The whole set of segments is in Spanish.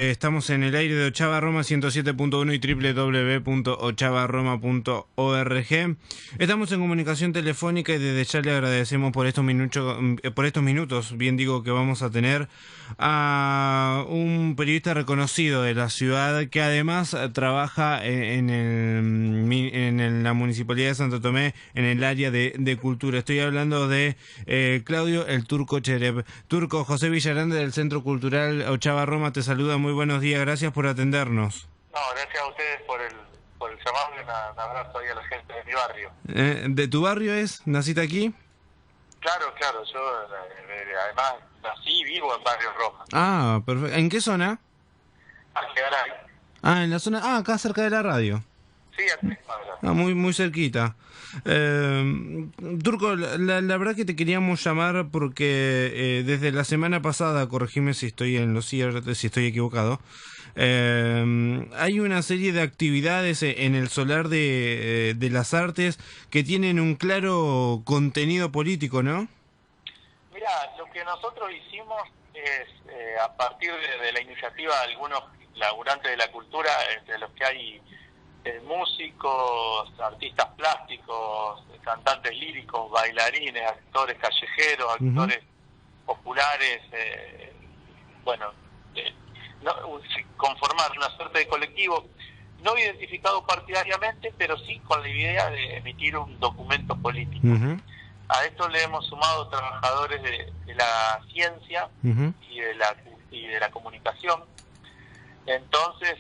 Estamos en el aire de Ochava Roma 107.1 y www.ochavaroma.org. Estamos en comunicación telefónica y desde ya le agradecemos por estos minutos, bien digo, que vamos a tener a un periodista reconocido de la ciudad que además trabaja en la Municipalidad de Santo Tomé en el área de cultura. Estoy hablando de Claudio el Turco Cherep. Turco, José Villarán del Centro Cultural Ochava Roma te saluda. Muy buenos días, gracias por atendernos. No, gracias a ustedes por el llamado y un abrazo ahí a la gente de mi barrio. ¿De tu barrio es? ¿Naciste aquí? Claro, yo además nací y vivo en Barrio Roma. Ah, perfecto. ¿En qué zona? Argegaray. Ah, en la zona... acá cerca de la radio. Sí, a 3 cuadras. Muy cerquita. Turco, la verdad que te queríamos llamar porque desde la semana pasada, corregime si estoy en lo cierto, si estoy equivocado, hay una serie de actividades en el Solar de las Artes que tienen un claro contenido político, ¿no? Mira, lo que nosotros hicimos es, a partir de la iniciativa de algunos laburantes de la cultura, entre los que hay músicos, artistas plásticos, cantantes líricos, bailarines, actores callejeros, actores populares, conformar una suerte de colectivo no identificado partidariamente, pero sí con la idea de emitir un documento político. A esto le hemos sumado trabajadores de la ciencia y de la comunicación. Entonces,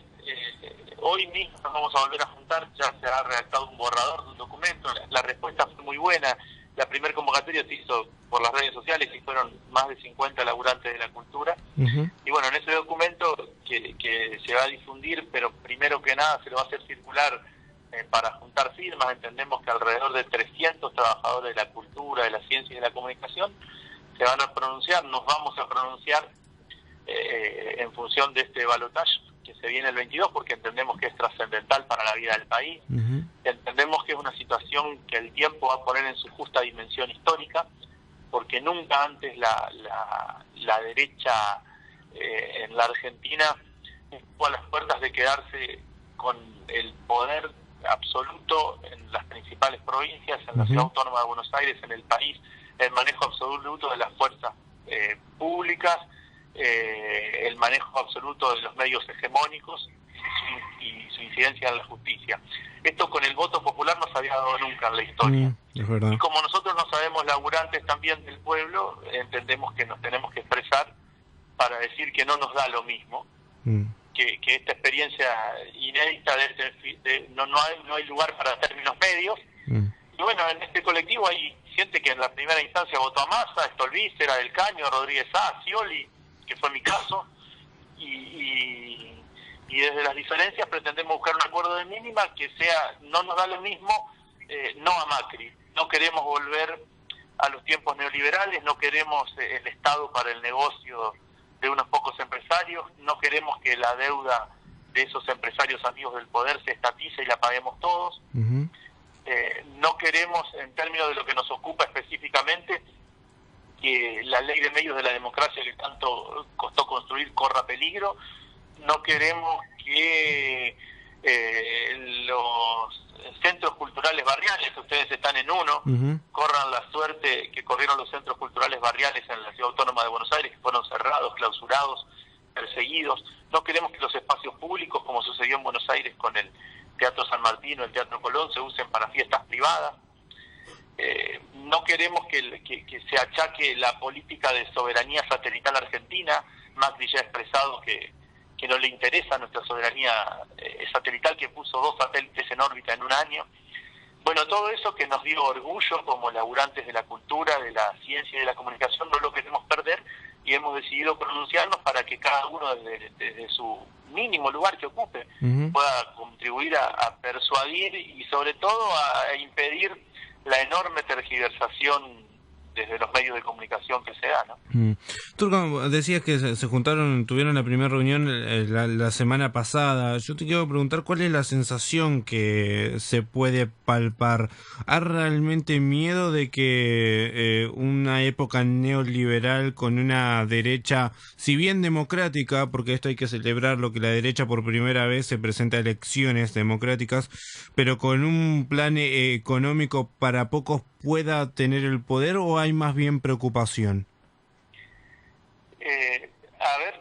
hoy mismo nos vamos a volver a juntar, ya se ha redactado un borrador de un documento, la respuesta fue muy buena, la primera convocatoria se hizo por las redes sociales y fueron más de 50 laburantes de la cultura, y bueno, en ese documento que se va a difundir, pero primero que nada se lo va a hacer circular para juntar firmas. Entendemos que alrededor de 300 trabajadores de la cultura, de la ciencia y de la comunicación se van a pronunciar, nos vamos a pronunciar en función de este balotaje que se viene el 22, porque entendemos que es trascendental para la vida del país. Entendemos que es una situación que el tiempo va a poner en su justa dimensión histórica, porque nunca antes la derecha en la Argentina estuvo a las puertas de quedarse con el poder absoluto en las principales provincias, en la Ciudad Autónoma de Buenos Aires, en el país, el manejo absoluto de las fuerzas públicas, el manejo absoluto de los medios hegemónicos y su incidencia en la justicia. Esto con el voto popular no se había dado nunca en la historia. Es verdad. Y como nosotros no sabemos laburantes también del pueblo, entendemos que nos tenemos que expresar para decir que no nos da lo mismo, que esta experiencia inédita no hay lugar para términos medios. Y bueno, en este colectivo hay gente que en la primera instancia votó a Massa, Stolbizer, Cera del Caño, Rodríguez A, Scioli, que fue mi caso, y desde las diferencias pretendemos buscar un acuerdo de mínima que sea, no nos da lo mismo, no a Macri. No queremos volver a los tiempos neoliberales, no queremos el Estado para el negocio de unos pocos empresarios, no queremos que la deuda de esos empresarios amigos del poder se estatice y la paguemos todos. No queremos, en términos de lo que nos ocupa específicamente, que la ley de medios de la democracia que tanto costó construir corra peligro. No queremos que los centros culturales barriales, ustedes están en uno, corran la suerte que corrieron los centros culturales barriales en la Ciudad Autónoma de Buenos Aires, que fueron cerrados, clausurados, perseguidos. No queremos que los espacios públicos, como sucedió en Buenos Aires con el Teatro San Martín o el Teatro Colón, se usen para fiestas privadas. No queremos que se achaque la política de soberanía satelital argentina. Macri ya ha expresado que no le interesa nuestra soberanía satelital, que puso 2 satélites en órbita en un año. Bueno, todo eso que nos dio orgullo como laburantes de la cultura, de la ciencia y de la comunicación, no lo queremos perder, y hemos decidido pronunciarnos para que cada uno desde su mínimo lugar que ocupe pueda contribuir a persuadir y sobre todo a impedir la enorme tergiversación desde los medios de comunicación que se da, ¿no? Turco, decías que se juntaron, tuvieron la primera reunión la semana pasada. Yo te quiero preguntar cuál es la sensación que se puede palpar. ¿Hay realmente miedo de que una época neoliberal con una derecha, si bien democrática, porque esto hay que celebrarlo, que la derecha por primera vez se presenta a elecciones democráticas, pero con un plan económico para pocos, pueda tener el poder, o hay más bien preocupación? A ver,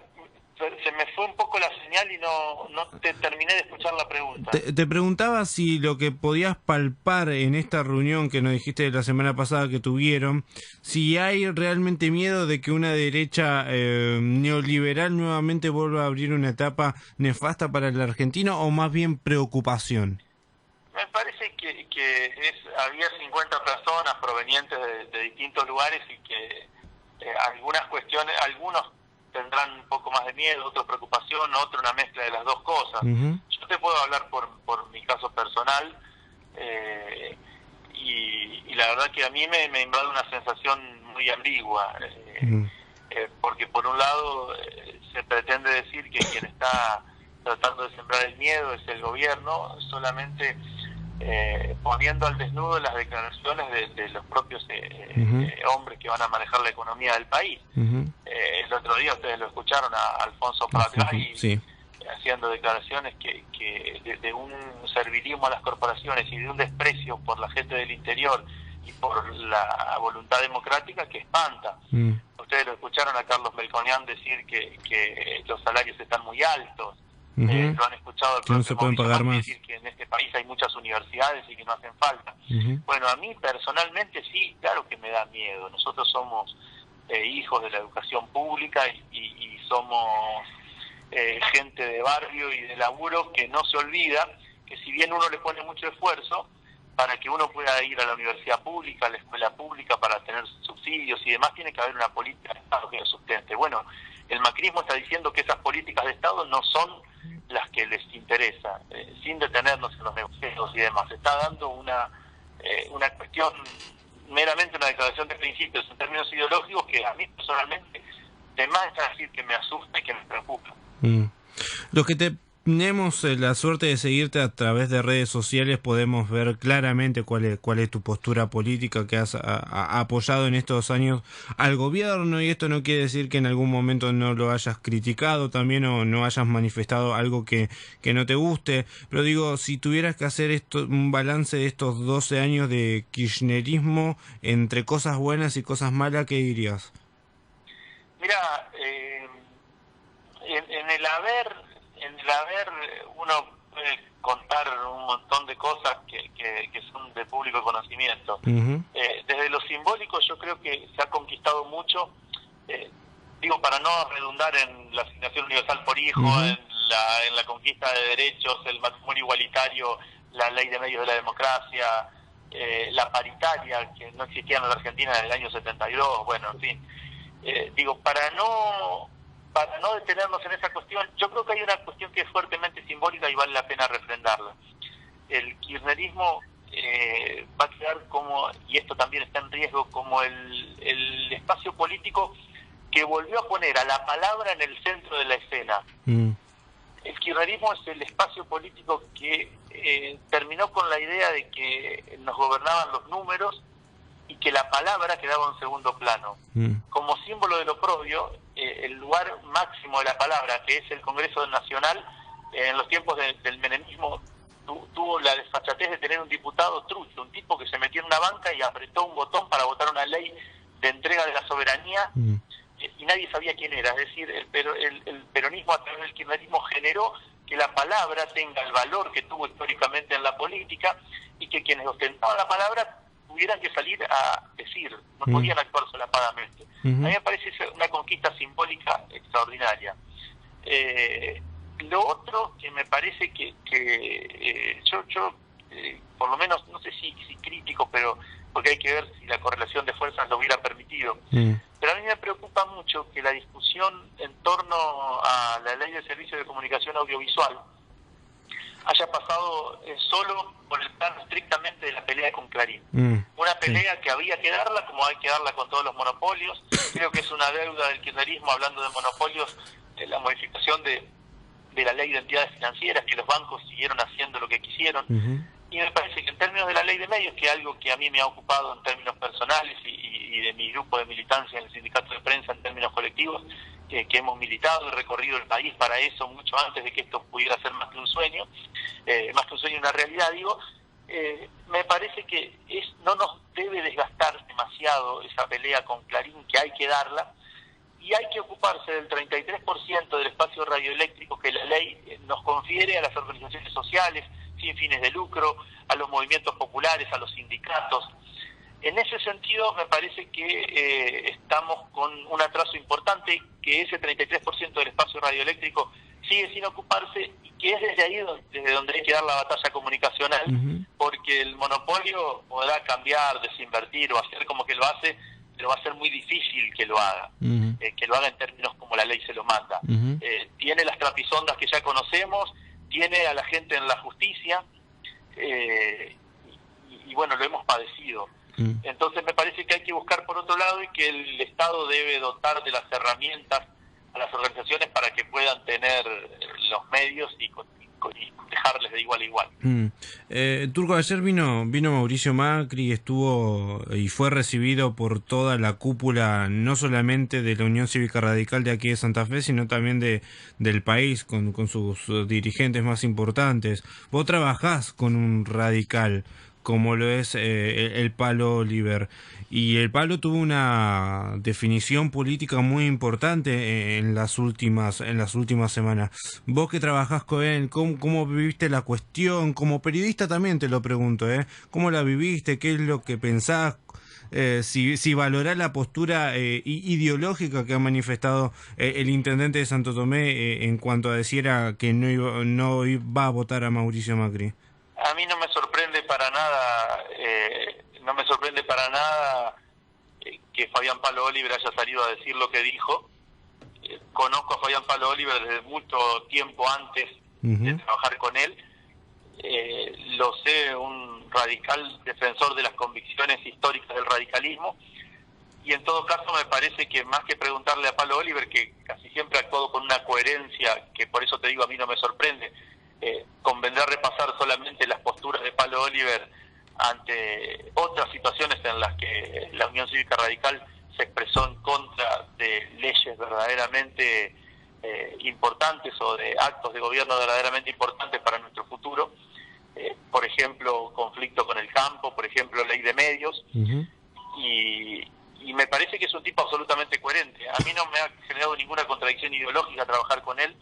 se me fue un poco la señal y no te terminé de escuchar la pregunta. Te preguntaba si lo que podías palpar en esta reunión que nos dijiste la semana pasada que tuvieron, si hay realmente miedo de que una derecha neoliberal nuevamente vuelva a abrir una etapa nefasta para el argentino, o más bien preocupación. Me parece que había 50 personas provenientes de distintos lugares y que algunas cuestiones, algunos tendrán un poco más de miedo, otros preocupación, otro una mezcla de las dos cosas. Yo te puedo hablar por mi caso personal, y la verdad que a mí me invade una sensación muy ambigua, porque por un lado se pretende decir que quien está tratando de sembrar el miedo es el gobierno, solamente poniendo al desnudo las declaraciones de los propios hombres que van a manejar la economía del país. El otro día ustedes lo escucharon a Alfonso Pratgay, sí, haciendo declaraciones que de un servilismo a las corporaciones y de un desprecio por la gente del interior y por la voluntad democrática que espanta. Ustedes lo escucharon a Carlos Melconian decir que los salarios están muy altos. Lo han escuchado al que no se pueden pagar más, decir que en este país hay muchas universidades y que no hacen falta. Bueno, a mí personalmente sí, claro que me da miedo. Nosotros somos hijos de la educación pública y somos gente de barrio y de laburo que no se olvida que si bien uno le pone mucho esfuerzo para que uno pueda ir a la universidad pública, a la escuela pública, para tener subsidios y demás, tiene que haber una política de Estado que lo sustente. Bueno, el macrismo está diciendo que esas políticas de Estado no son las que les interesa, sin detenernos en los negocios y demás. Está dando una cuestión, meramente una declaración de principios en términos ideológicos que a mí personalmente, de más está decir que me asusta y que me preocupa. Los que tenemos la suerte de seguirte a través de redes sociales podemos ver claramente cuál es tu postura política, que has apoyado en estos años al gobierno, y esto no quiere decir que en algún momento no lo hayas criticado también o no hayas manifestado algo que no te guste, pero digo, si tuvieras que hacer un balance de estos 12 años de kirchnerismo entre cosas buenas y cosas malas, ¿qué dirías? Mira, en el haber uno puede contar un montón de cosas que son de público conocimiento. Desde lo simbólico yo creo que se ha conquistado mucho, digo, para no redundar en la asignación universal por hijo, en la conquista de derechos, el matrimonio igualitario, la ley de medios de la democracia, la paritaria, que no existía en la Argentina desde el año 72, bueno, en fin. Digo, para no detenernos en esa cuestión, yo creo que hay una cuestión que es fuertemente simbólica y vale la pena refrendarla. El kirchnerismo va a quedar como, y esto también está en riesgo, como el espacio político que volvió a poner a la palabra en el centro de la escena. El kirchnerismo es el espacio político que terminó con la idea de que nos gobernaban los números y que la palabra quedaba en segundo plano. Como símbolo de lo propio, el lugar máximo de la palabra, que es el Congreso Nacional, en los tiempos del menemismo, tuvo la desfachatez de tener un diputado trucho, un tipo que se metió en una banca y apretó un botón para votar una ley de entrega de la soberanía, y nadie sabía quién era. Es decir, el peronismo a través del kirchnerismo generó que la palabra tenga el valor que tuvo históricamente en la política, y que quienes ostentaban la palabra tuvieran que salir a decir, no podían actuar solapadamente. A mí me parece una conquista simbólica extraordinaria. Lo otro que me parece que yo por lo menos, no sé si crítico, pero porque hay que ver si la correlación de fuerzas lo hubiera permitido, pero a mí me preocupa mucho que la discusión en torno a la ley de servicio de comunicación audiovisual haya pasado solo por el plano estrictamente de la pelea con Clarín. Una pelea que había que darla, como hay que darla con todos los monopolios. Creo que es una deuda del kirchnerismo, hablando de monopolios, la modificación de la ley de entidades financieras, que los bancos siguieron haciendo lo que quisieron. Y me parece que en términos de la ley de medios, que es algo que a mí me ha ocupado en términos personales y de mi grupo de militancia en el sindicato de prensa en términos colectivos, que hemos militado y recorrido el país para eso mucho antes de que esto pudiera ser más que un sueño, una realidad, digo, me parece que no nos debe desgastar demasiado esa pelea con Clarín, que hay que darla, y hay que ocuparse del 33% del espacio radioeléctrico que la ley nos confiere a las organizaciones sociales sin fines de lucro, a los movimientos populares, a los sindicatos. En ese sentido, me parece que estamos con un atraso importante, que ese 33% del espacio radioeléctrico sigue sin ocuparse, y que es desde ahí desde donde hay que dar la batalla comunicacional, porque el monopolio podrá cambiar, desinvertir o hacer como que lo hace, pero va a ser muy difícil que lo haga, que lo haga en términos como la ley se lo manda. Tiene las trapisondas que ya conocemos, tiene a la gente en la justicia, y bueno, lo hemos padecido. Entonces me parece que hay que buscar por otro lado, y que el Estado debe dotar de las herramientas a las organizaciones para que puedan tener los medios y dejarles de igual a igual. Turco, ayer vino Mauricio Macri, estuvo y fue recibido por toda la cúpula, no solamente de la Unión Cívica Radical de aquí de Santa Fe, sino también del país, con sus dirigentes más importantes. Vos trabajás con un radical como lo es el Palo Oliver, y el Palo tuvo una definición política muy importante en las últimas semanas. Vos que trabajás con él, ¿cómo viviste la cuestión? Como periodista también te lo pregunto, ¿cómo la viviste? ¿Qué es lo que pensás? Si valorás la postura ideológica que ha manifestado el intendente de Santo Tomé en cuanto a decir que no iba a votar a Mauricio Macri. A mí no me sorprende para nada, que Fabián Palo Oliver haya salido a decir lo que dijo. Conozco a Fabián Palo Oliver desde mucho tiempo antes de trabajar con él. Lo sé, un radical defensor de las convicciones históricas del radicalismo, y en todo caso me parece que más que preguntarle a Palo Oliver, que casi siempre ha actuado con una coherencia, que por eso te digo, a mí no me sorprende, convendrá repasar solamente las posturas de Palo Oliver ante otras situaciones en las que la Unión Cívica Radical se expresó en contra de leyes verdaderamente importantes, o de actos de gobierno verdaderamente importantes para nuestro futuro. Por ejemplo, conflicto con el campo, por ejemplo, ley de medios, y me parece que es un tipo absolutamente coherente. A mí no me ha generado ninguna contradicción ideológica trabajar con él,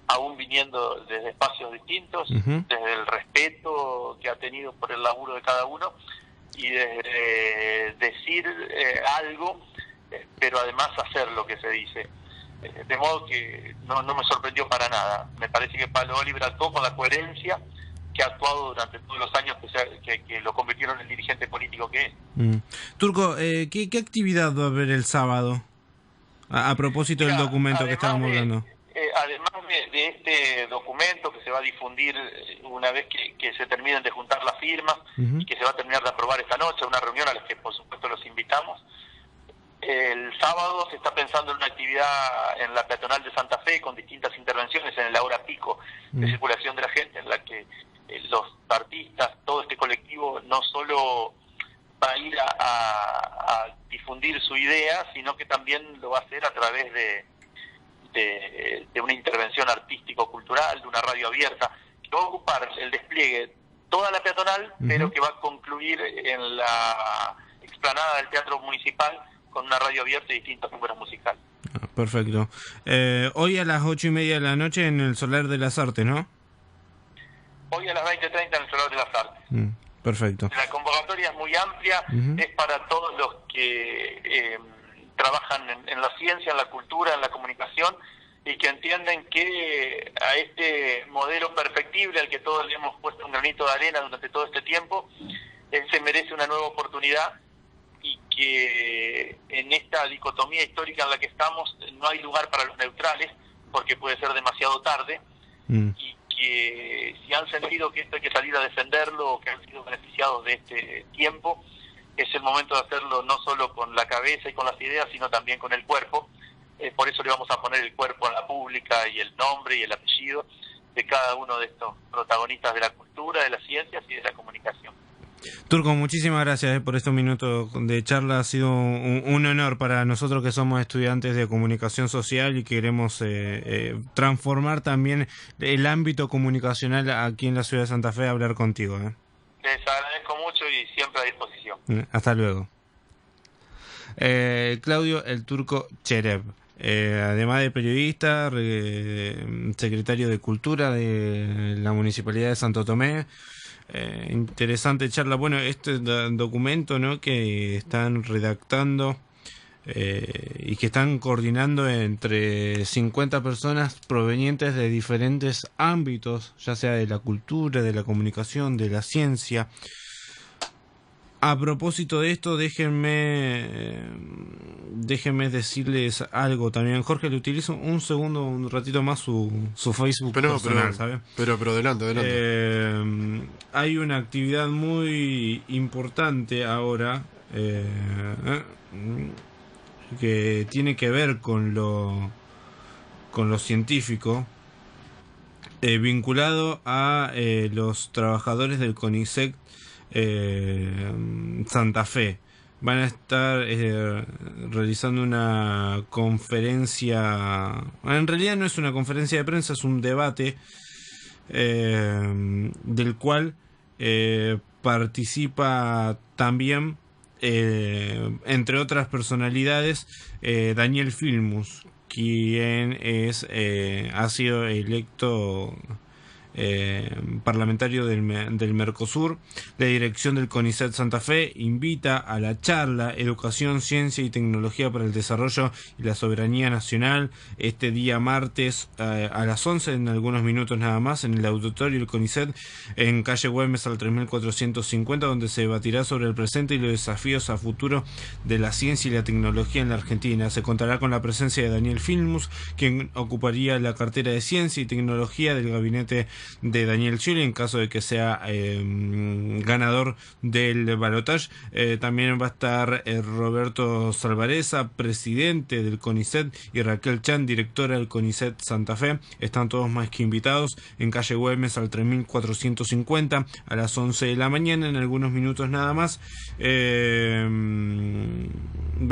aún viniendo desde espacios distintos, desde el respeto que ha tenido por el laburo de cada uno, y desde decir algo, pero además hacer lo que se dice. De modo que no me sorprendió para nada. Me parece que Palo Oliver actuó con la coherencia que ha actuado durante todos los años que lo convirtieron en el dirigente político que es. Turco, ¿qué actividad va a haber el sábado? A propósito del documento que estábamos hablando. Además de este documento que se va a difundir una vez que se terminen de juntar las firmas, y que se va a terminar de aprobar esta noche, una reunión a la que por supuesto los invitamos, el sábado se está pensando en una actividad en la peatonal de Santa Fe con distintas intervenciones en la hora pico de circulación de la gente, en la que los artistas, todo este colectivo, no solo va a ir a difundir su idea, sino que también lo va a hacer a través de una intervención artístico-cultural, de una radio abierta, que va a ocupar el despliegue toda la peatonal, pero que va a concluir en la explanada del Teatro Municipal con una radio abierta y distintos números musicales. Perfecto. Hoy a las 8:30 de la noche en el Solar de las Artes, ¿no? Hoy a las 20:30 en el Solar de las Artes. Perfecto. La convocatoria es muy amplia, es para todos los que trabajan en la ciencia, en la cultura, en la comunicación, y que entienden que a este modelo perfectible al que todos le hemos puesto un granito de arena durante todo este tiempo, se merece una nueva oportunidad, y que en esta dicotomía histórica en la que estamos no hay lugar para los neutrales, porque puede ser demasiado tarde, y si han sentido que esto hay que salir a defenderlo o que han sido beneficiados de este tiempo, es el momento de hacerlo no solo con la cabeza y con las ideas, sino también con el cuerpo. Por eso le vamos a poner el cuerpo en la pública y el nombre y el apellido de cada uno de estos protagonistas de la cultura, de las ciencias y de la comunicación. Turco, muchísimas gracias por estos minutos de charla. Ha sido un honor para nosotros que somos estudiantes de comunicación social y queremos transformar también el ámbito comunicacional aquí en la ciudad de Santa Fe, hablar contigo. Les agradezco mucho y siempre a disposición. Hasta luego. Claudio El Turco Cherep. Además de periodista, secretario de Cultura de la Municipalidad de Santo Tomé. Interesante charla. Bueno, este documento, ¿no?, que están redactando y que están coordinando entre 50 personas provenientes de diferentes ámbitos, ya sea de la cultura, de la comunicación, de la ciencia. A propósito de esto, déjenme decirles algo también. Jorge, le utilizo un ratito más su Facebook personal, ¿sabes? Pero adelante. Hay una actividad muy importante ahora que tiene que ver con lo científico, vinculado a los trabajadores del CONICET Santa Fe. Van a estar realizando una conferencia, en realidad no es una conferencia de prensa, es un debate del cual participa también, entre otras personalidades, Daniel Filmus, quien ha sido electo parlamentario del Mercosur. La dirección del CONICET Santa Fe invita a la charla Educación, Ciencia y Tecnología para el Desarrollo y la Soberanía Nacional este día martes a las 11, en algunos minutos nada más, en el auditorio del CONICET en calle Güemes al 3450, donde se debatirá sobre el presente y los desafíos a futuro de la ciencia y la tecnología en la Argentina. Se contará con la presencia de Daniel Filmus, quien ocuparía la cartera de Ciencia y Tecnología del gabinete de Daniel Scioli en caso de que sea ganador del balotaje. También va a estar Roberto Salvareza, presidente del CONICET, y Raquel Chan, directora del CONICET Santa Fe. Están todos más que invitados en calle Güemes al 3450 a las 11 de la mañana, en algunos minutos nada más. Van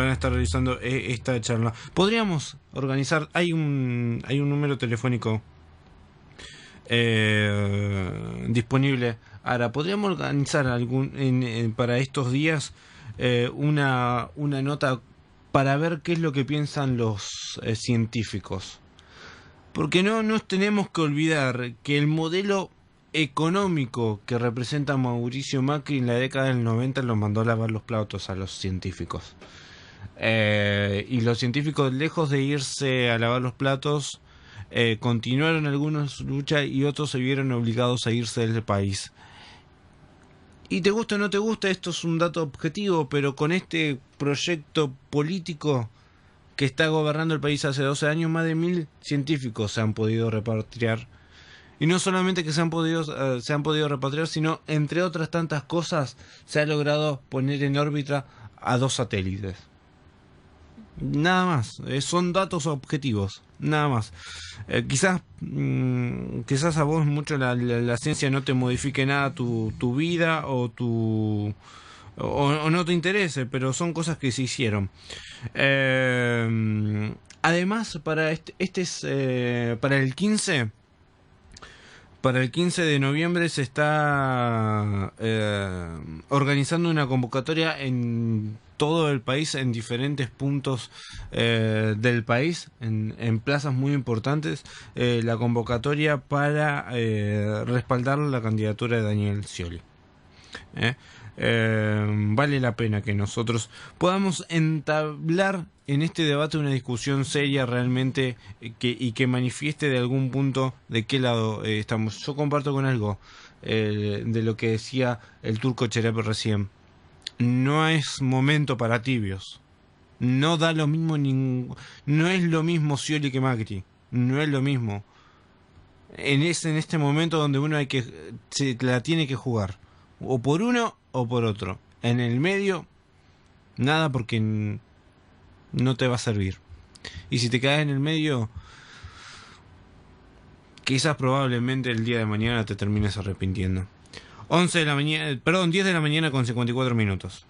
a estar realizando esta charla. Podríamos organizar, hay un número telefónico disponible. Ahora, podríamos organizar para estos días una nota para ver qué es lo que piensan los científicos, porque no nos tenemos que olvidar que el modelo económico que representa Mauricio Macri en la década del 90 lo mandó a lavar los platos a los científicos, y los científicos, lejos de irse a lavar los platos, continuaron algunos su lucha y otros se vieron obligados a irse del país. Y te gusta o no te gusta, esto es un dato objetivo, pero con este proyecto político que está gobernando el país hace 12 años, más de 1000 científicos se han podido repatriar. Y no solamente que se han podido repatriar, sino, entre otras tantas cosas, se ha logrado poner en órbita a 2 satélites. Nada más, son datos objetivos, nada más. Quizás a vos mucho la ciencia no te modifique nada tu vida o no te interese, pero son cosas que se hicieron. Además, para para el 15 de noviembre se está organizando una convocatoria en todo el país, en diferentes puntos del país, en plazas muy importantes, la convocatoria para respaldar la candidatura de Daniel Scioli. Vale la pena que nosotros podamos entablar en este debate una discusión seria realmente, y que manifieste de algún punto de qué lado estamos. Yo comparto con algo de lo que decía el Turco Cherep recién. No es momento para tibios. No da lo mismo, no es lo mismo Scioli que Macri. No es lo mismo. en este momento donde uno se la tiene que jugar, o por uno o por otro. En el medio, nada, porque no te va a servir. Y si te quedas en el medio, quizás probablemente el día de mañana te termines arrepintiendo. 10 de la mañana con 54 minutos.